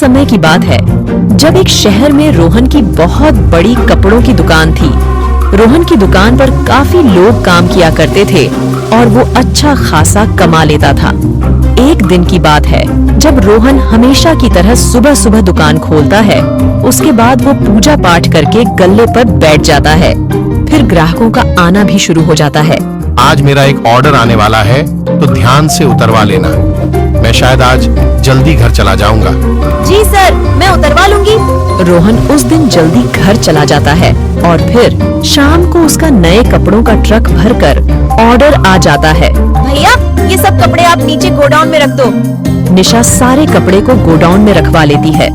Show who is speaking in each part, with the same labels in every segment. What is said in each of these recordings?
Speaker 1: समय की बात है जब एक शहर में रोहन की बहुत बड़ी कपड़ों की दुकान थी। रोहन की दुकान पर काफी लोग काम किया करते थे और वो अच्छा खासा कमा लेता था। एक दिन की बात है जब रोहन हमेशा की तरह सुबह सुबह दुकान खोलता है। उसके बाद वो पूजा पाठ करके गल्ले पर बैठ जाता है। फिर ग्राहकों का आना भी शुरू हो जाता है।
Speaker 2: आज मेरा एक ऑर्डर आने वाला है तो ध्यान से उतरवा लेना। मैं शायद आज जल्दी घर चला जाऊंगा।
Speaker 3: जी सर, मैं उतरवा लूंगी।
Speaker 1: रोहन उस दिन जल्दी घर चला जाता है और फिर शाम को उसका नए कपड़ों का ट्रक भरकर ऑर्डर आ जाता है।
Speaker 3: भैया, ये सब कपड़े आप नीचे गोडाउन में रख दो।
Speaker 1: निशा सारे कपड़े को गोडाउन में रखवा लेती है।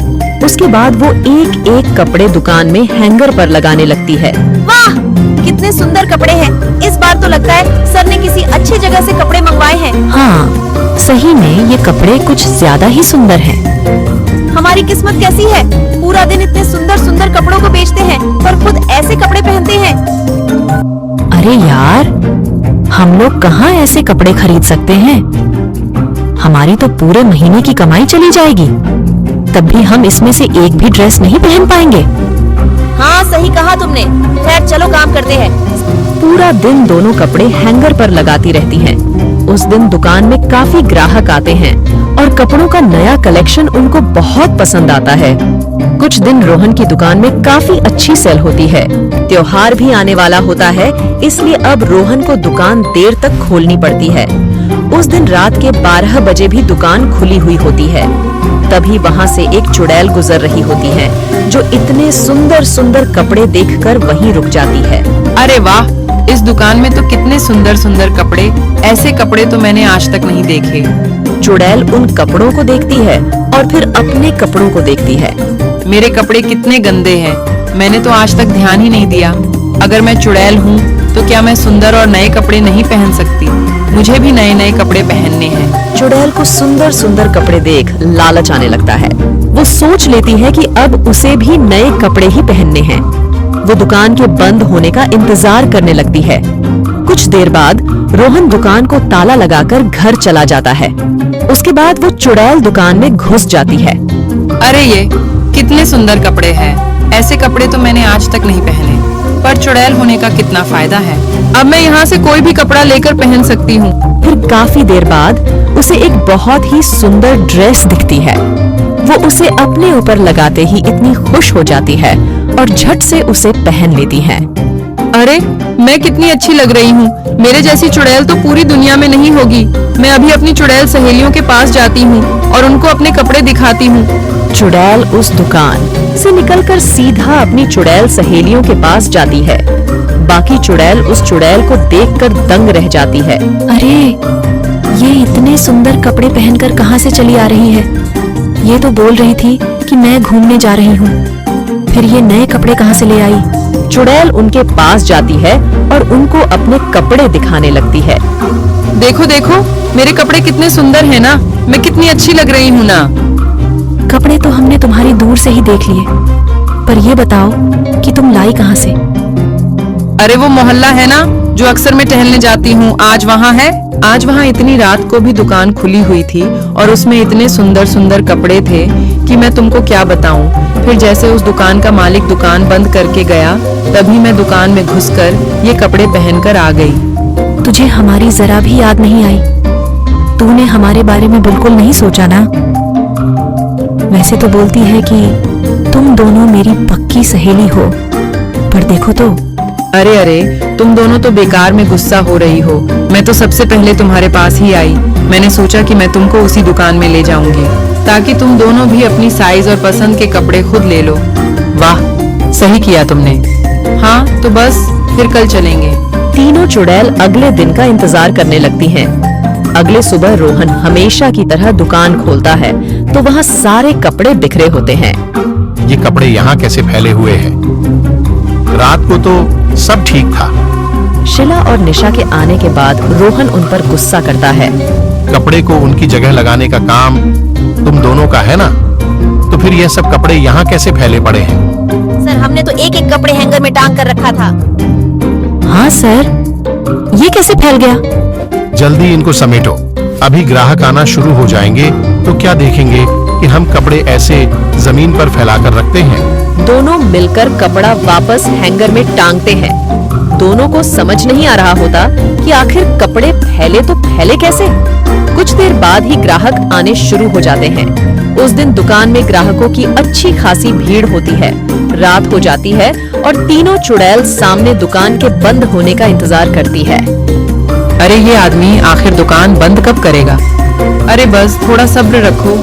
Speaker 1: उसके बाद वो एक एक कपड़े दुकान में हैंगर पर लगाने लगती है।
Speaker 3: वाह, कितने सुंदर कपड़े हैं। इस बार तो लगता है सर ने किसी अच्छी जगह से कपड़े मंगवाए हैं।
Speaker 1: हाँ, सही में ये कपड़े कुछ ज्यादा ही सुंदर हैं।
Speaker 3: हमारी किस्मत कैसी है, पूरा दिन इतने सुंदर सुंदर कपड़ों को बेचते हैं पर खुद ऐसे कपड़े पहनते हैं।
Speaker 1: अरे यार, हम लोग कहाँ ऐसे कपड़े खरीद सकते हैं? हमारी तो पूरे महीने की कमाई चली जाएगी, तब भी हम इसमें से एक भी ड्रेस नहीं पहन पाएंगे।
Speaker 3: हाँ, सही कहा तुमने। खैर चलो काम करते हैं।
Speaker 1: पूरा दिन दोनों कपड़े हैंगर पर लगाती रहती हैं। उस दिन दुकान में काफी ग्राहक आते हैं और कपड़ों का नया कलेक्शन उनको बहुत पसंद आता है। कुछ दिन रोहन की दुकान में काफी अच्छी सेल होती है। त्योहार भी आने वाला होता है, इसलिए अब रोहन को दुकान देर तक खोलनी पड़ती है। उस दिन रात के 12 बजे भी दुकान खुली हुई होती है। तभी वहाँ से एक चुड़ैल गुजर रही होती है जो इतने सुंदर सुंदर कपड़े देखकर वहीं रुक जाती है।
Speaker 4: अरे वाह, इस दुकान में तो कितने सुंदर सुंदर कपड़े। ऐसे कपड़े तो मैंने आज तक नहीं देखे।
Speaker 1: चुड़ैल उन कपड़ों को देखती है और फिर अपने कपड़ों को देखती है।
Speaker 4: मेरे कपड़े कितने गंदे हैं, मैंने तो आज तक ध्यान ही नहीं दिया। अगर मैं चुड़ैल हूँ तो क्या मैं सुंदर और नए कपड़े नहीं पहन सकती? मुझे भी नए नए कपड़े पहनने हैं।
Speaker 1: चुड़ैल को सुंदर सुंदर कपड़े देख लालच आने लगता है। वो सोच लेती है कि अब उसे भी नए कपड़े ही पहनने हैं। वो दुकान के बंद होने का इंतजार करने लगती है। कुछ देर बाद रोहन दुकान को ताला लगाकर घर चला जाता है। उसके बाद वो चुड़ैल दुकान में घुस जाती है।
Speaker 4: अरे ये कितने सुंदर कपड़े हैं, ऐसे कपड़े तो मैंने आज तक नहीं पहने। पर चुड़ैल होने का कितना फायदा है, अब मैं यहाँ से कोई भी कपड़ा लेकर पहन सकती हूँ।
Speaker 1: फिर काफी देर बाद उसे एक बहुत ही सुंदर ड्रेस दिखती है। वो उसे अपने ऊपर लगाते ही इतनी खुश हो जाती है और झट से उसे पहन लेती है।
Speaker 4: अरे, मैं कितनी अच्छी लग रही हूँ। मेरे जैसी चुड़ैल तो पूरी दुनिया में नहीं होगी। मैं अभी अपनी चुड़ैल सहेलियों के पास जाती हूँ और उनको अपने कपड़े दिखाती हूँ।
Speaker 1: चुड़ैल उस दुकान से निकलकर सीधा अपनी चुड़ैल सहेलियों के पास जाती है। बाकी चुड़ैल उस चुड़ैल को देखकर दंग रह जाती है। अरे, ये इतने सुंदर कपड़े पहनकर कहाँ से चली आ रही है? ये तो बोल रही थी कि मैं घूमने जा रही हूँ, फिर ये नए कपड़े कहाँ से ले आई? चुड़ैल उनके पास जाती है और उनको अपने कपड़े दिखाने लगती है।
Speaker 4: देखो देखो, मेरे कपड़े कितने सुंदर हैं ना, मैं कितनी अच्छी लग रही हूँ ना।
Speaker 1: कपड़े तो हमने तुम्हारी दूर से ही देख लिए, पर ये बताओ कि तुम लाई कहाँ से?
Speaker 4: अरे वो मोहल्ला है ना जो अक्सर मैं टहलने जाती हूँ, आज वहाँ है। आज वहाँ इतनी रात को भी दुकान खुली हुई थी और उसमें इतने सुंदर सुंदर कपड़े थे कि मैं तुमको क्या बताऊँ। फिर जैसे उस दुकान का मालिक दुकान बंद करके गया, तभी मैं दुकान में घुसकर ये कपड़े पहनकर आ गई।
Speaker 1: तुझे हमारी जरा भी याद नहीं आई? तूने हमारे बारे में बिल्कुल नहीं सोचा ना? वैसे तो बोलती है कि तुम दोनों मेरी पक्की सहेली हो, पर देखो तो।
Speaker 4: अरे अरे, तुम दोनों तो बेकार में गुस्सा हो रही हो। मैं तो सबसे पहले तुम्हारे पास ही आई। मैंने सोचा कि मैं तुमको उसी दुकान में ले जाऊंगी ताकि तुम दोनों भी अपनी साइज और पसंद के कपड़े खुद ले लो। वाह, सही किया तुमने। हाँ तो बस, फिर कल चलेंगे।
Speaker 1: तीनों चुड़ैल अगले दिन का इंतजार करने लगती हैं। अगले सुबह रोहन हमेशा की तरह दुकान खोलता है तो वहाँ सारे कपड़े बिखरे होते हैं।
Speaker 2: ये कपड़े यहाँ कैसे फैले हुए हैं? रात को तो सब ठीक था।
Speaker 1: शिला और निशा के आने के बाद रोहन उन पर गुस्सा करता है।
Speaker 2: कपड़े को उनकी जगह लगाने का काम तुम दोनों का है ना, तो फिर ये सब कपड़े यहाँ कैसे फैले पड़े हैं?
Speaker 3: सर, हमने तो एक एक कपड़े हैंगर में टांग कर रखा था।
Speaker 1: हाँ सर, ये कैसे फैल गया?
Speaker 2: जल्दी इनको समेटो, अभी ग्राहक आना शुरू हो जाएंगे तो क्या देखेंगे कि हम कपड़े ऐसे जमीन पर फैलाकर रखते हैं?
Speaker 1: दोनों मिलकर कपड़ा वापस हैंगर में टांगते हैं। दोनों को समझ नहीं आ रहा होता कि आखिर कपड़े फैले तो फैले कैसे। कुछ देर बाद ही ग्राहक आने शुरू हो जाते हैं। उस दिन दुकान में ग्राहकों की अच्छी खासी भीड़ होती है। रात हो जाती है और तीनों चुड़ैल सामने दुकान के बंद होने का इंतजार करती है।
Speaker 4: अरे ये आदमी आखिर दुकान बंद कब करेगा? अरे बस थोड़ा सब्र रखो।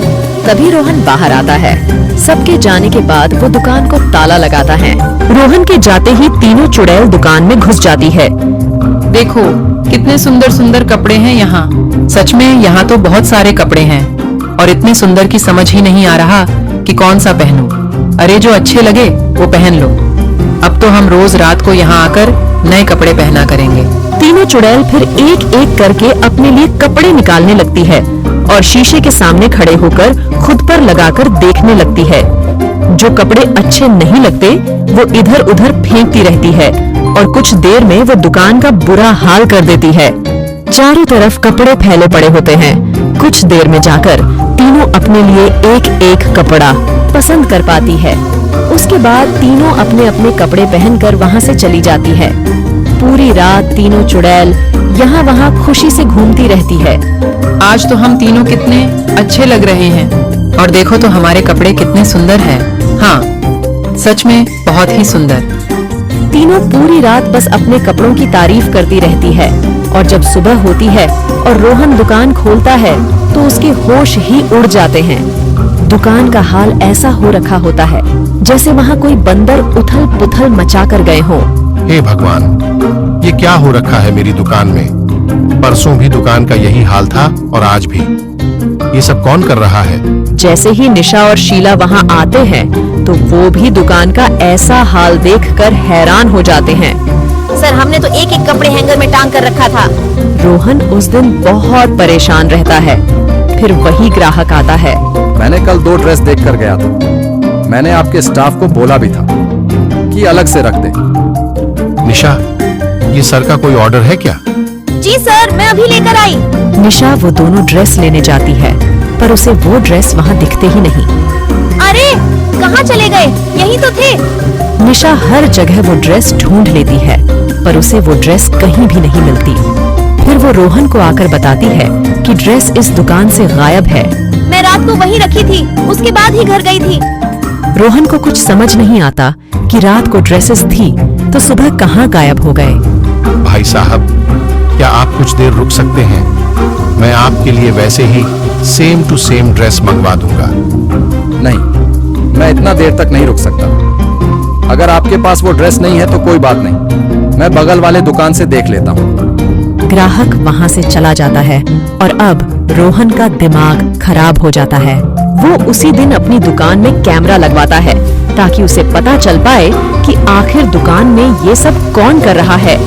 Speaker 1: तभी रोहन बाहर आता है। सबके जाने के बाद वो दुकान को ताला लगाता है। रोहन के जाते ही तीनों चुड़ैल दुकान में घुस जाती है।
Speaker 4: देखो कितने सुंदर सुंदर कपड़े हैं यहाँ। सच में यहाँ तो बहुत सारे कपड़े हैं और इतने सुंदर की समझ ही नहीं आ रहा कि कौन सा पहनूं। अरे जो अच्छे लगे वो पहन लो। अब तो हम रोज रात को यहाँ आकर नए कपड़े पहना करेंगे।
Speaker 1: तीनों चुड़ैल फिर एक एक करके अपने लिए कपड़े निकालने लगती है और शीशे के सामने खड़े होकर खुद पर लगाकर देखने लगती है। जो कपड़े अच्छे नहीं लगते वो इधर उधर फेंकती रहती है और कुछ देर में वो दुकान का बुरा हाल कर देती है। चारों तरफ कपड़े फैले पड़े होते हैं। कुछ देर में जाकर तीनों अपने लिए एक एक कपड़ा पसंद कर पाती है। उसके बाद तीनों अपने अपने कपड़े पहनकर वहाँ से चली जाती है। पूरी रात तीनों चुड़ैल यहाँ वहाँ खुशी से घूमती रहती है।
Speaker 4: आज तो हम तीनों कितने अच्छे लग रहे हैं और देखो तो हमारे कपड़े कितने सुंदर हैं। हाँ, सच में बहुत ही सुंदर।
Speaker 1: तीनों पूरी रात बस अपने कपड़ों की तारीफ करती रहती है और जब सुबह होती है और रोहन दुकान खोलता है तो उसके होश ही उड़ जाते हैं। दुकान का हाल ऐसा हो रखा होता है जैसे वहाँ कोई बंदर उथल पुथल मचा कर गए हों।
Speaker 2: हे भगवान, ये क्या हो रखा है मेरी दुकान में? परसों भी दुकान का यही हाल था और आज भी। ये सब कौन कर रहा है?
Speaker 1: जैसे ही निशा और शीला वहाँ आते हैं तो वो भी दुकान का ऐसा हाल देखकर हैरान हो जाते हैं।
Speaker 3: सर हमने तो एक एक कपड़े हैंगर में टांग कर रखा था।
Speaker 1: रोहन उस दिन बहुत परेशान रहता है। फिर वही ग्राहक आता है।
Speaker 5: मैंने कल 2 ड्रेस देख कर गया था। मैंने आपके स्टाफ को बोला भी था कि अलग से रख दे।
Speaker 2: निशा, ये सर का कोई ऑर्डर है क्या?
Speaker 3: जी सर, मैं अभी लेकर आई।
Speaker 1: निशा वो दोनों ड्रेस लेने जाती है पर उसे वो ड्रेस वहाँ दिखते ही नहीं।
Speaker 3: अरे कहाँ चले गए? यही तो थे।
Speaker 1: निशा हर जगह वो ड्रेस ढूंढ लेती है पर उसे वो ड्रेस कहीं भी नहीं मिलती। फिर वो रोहन को आकर बताती है कि ड्रेस इस दुकान से गायब है।
Speaker 3: मैं रात को वहीं रखी थी, उसके बाद ही घर गई थी।
Speaker 1: रोहन को कुछ समझ नहीं आता कि रात को ड्रेसेस थी तो सुबह कहाँ गायब हो गए।
Speaker 2: भाई साहब, क्या आप कुछ देर रुक सकते हैं? मैं आपके लिए वैसे ही सेम टू सेम ड्रेस मंगवा दूंगा।
Speaker 5: नहीं, मैं इतना देर तक नहीं रुक सकता। अगर आपके पास वो ड्रेस नहीं है तो कोई बात नहीं, मैं बगल वाले दुकान से देख लेता हूँ।
Speaker 1: ग्राहक वहाँ से चला जाता है और अब रोहन का दिमाग खराब हो जाता है। वो उसी दिन अपनी दुकान में कैमरा लगवाता है ताकि उसे पता चल पाए कि आखिर दुकान में ये सब कौन कर रहा है।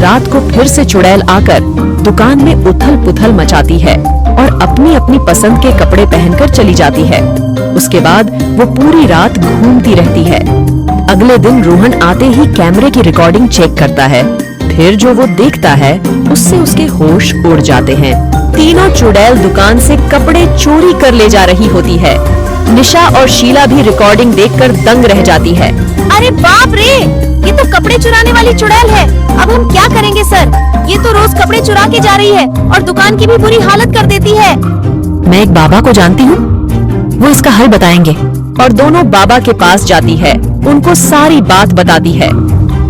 Speaker 1: रात को फिर से चुड़ैल आकर दुकान में उथल पुथल मचाती है और अपनी अपनी पसंद के कपड़े पहनकर चली जाती है। उसके बाद वो पूरी रात घूमती रहती है। अगले दिन रोहन आते ही कैमरे की रिकॉर्डिंग चेक करता है। फिर जो वो देखता है उससे उसके होश उड़ जाते हैं। तीनों चुड़ैल दुकान से कपड़े चोरी कर ले जा रही होती है। निशा और शीला भी रिकॉर्डिंग देखकर दंग रह जाती है।
Speaker 3: अरे बाप रे, ये तो कपड़े चुराने वाली चुड़ैल है। अब हम क्या करेंगे सर? ये तो रोज कपड़े चुरा के जा रही है और दुकान की भी बुरी हालत कर देती है।
Speaker 1: मैं एक बाबा को जानती हूँ, वो इसका हल बताएंगे। और दोनों बाबा के पास जाती है, उनको सारी बात बताती है।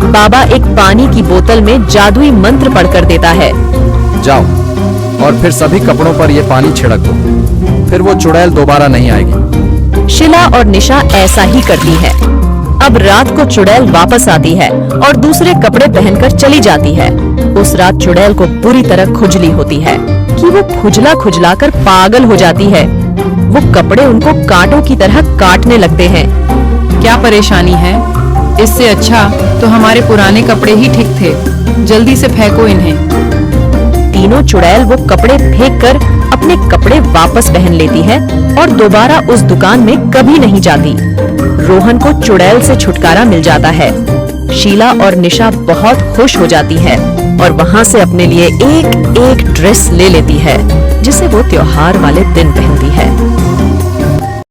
Speaker 1: बाबा एक पानी की बोतल में जादुई मंत्र पढ़कर देता है।
Speaker 5: जाओ और फिर सभी कपड़ों पर ये पानी छिड़क दो, फिर वो चुड़ैल दोबारा नहीं आएगी।
Speaker 1: शीला और निशा ऐसा ही करती है। अब रात को चुड़ैल वापस आती है और दूसरे कपड़े पहनकर चली जाती है। उस रात चुड़ैल को बुरी तरह खुजली होती है कि वो खुजला खुजला कर पागल हो जाती है। वो कपड़े उनको कांटों की तरह काटने लगते हैं।
Speaker 4: क्या परेशानी है? इससे अच्छा तो हमारे पुराने कपड़े ही ठीक थे। जल्दी से फेंको इन्हें।
Speaker 1: तीनों चुड़ैल वो कपड़े फेंककर अपने कपड़े वापस पहन लेती है और दोबारा उस दुकान में कभी नहीं जाती। रोहन को चुड़ैल से छुटकारा मिल जाता है। शीला और निशा बहुत खुश हो जाती है और वहाँ से अपने लिए एक एक ड्रेस ले लेती है जिसे वो त्योहार वाले दिन पहनती है।